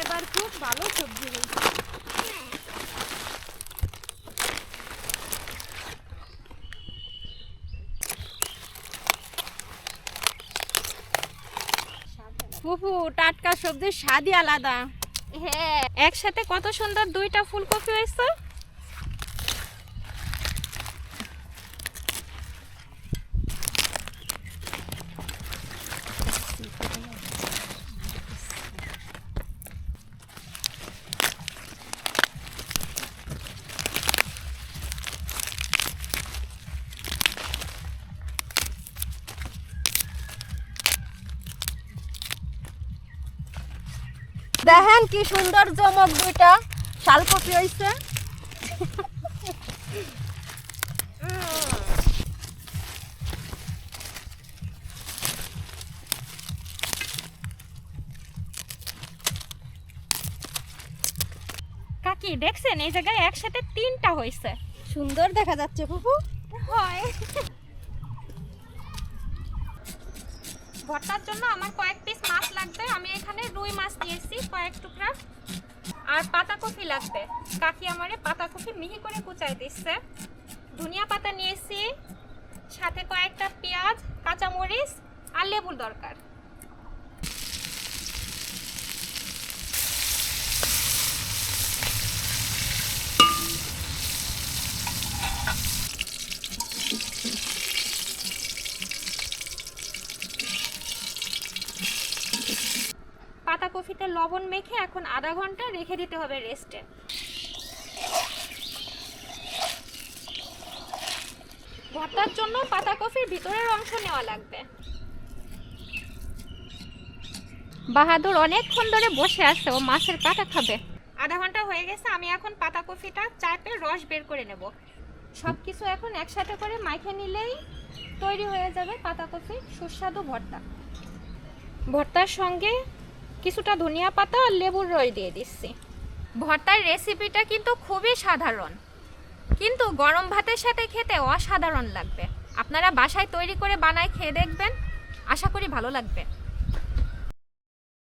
এবার খুব ভালো সবজি হয়েছে। ফুফু, টাটকা সবজির স্বাদই আলাদা। হ্যাঁ, একসাথে কত সুন্দর দুইটা ফুলকপি হয়েছে। দেখেন কি সুন্দর চমক, দুইটা শালকপি হয়েছে। কাকি দেখছেন, এই জায়গায় একসাথে তিনটা হয়েছে। সুন্দর দেখা যাচ্ছে ফুফু। হয়। ভর্তার জন্য আমার কয়েক পিস মাছ লাগবে। আমি এখানে রুই মাছ নিয়েছি কয়েক টুকরা। আর পাতাকপি লাগবে। কাকি আমারে পাতাকপি মিহি করে কুচাই দিচ্ছে। ধনিয়া পাতা নিয়েছি, সাথে কয়েকটা পেঁয়াজ, কাঁচামরিচ আর লেবুর দরকার। পাতাকপিতে লবণ মেখে এখন আধা ঘন্টা রেখে দিতে হবে রেস্টে। ভর্তার জন্য পাতাকপির ভিতরের অংশ নেওয়া লাগবে। বাহাদুর অনেকক্ষণ ধরে বসে আছে, ও মাছের কাঁটা খাবে। আধা ঘন্টা হয়ে গেছে, আমি এখন পাতাকপিটা চাপে রস বের করে নেব। সবকিছু এখন একসাথে করে মাখে নিলেই তৈরি হয়ে যাবে পাতাকপির সুস্বাদু ভর্তা। ভর্তার সঙ্গে কিছুটা ধনিয়া পাতা আর লেবুর রস দিয়ে দিচ্ছি। ভর্তার রেসিপিটা কিন্তু খুবই সাধারণ, কিন্তু গরম ভাতের সাথে খেতে অসাধারণ লাগবে। আপনারা বাসায় তৈরি করে বানায় খেয়ে দেখবেন, আশা করি ভালো লাগবে।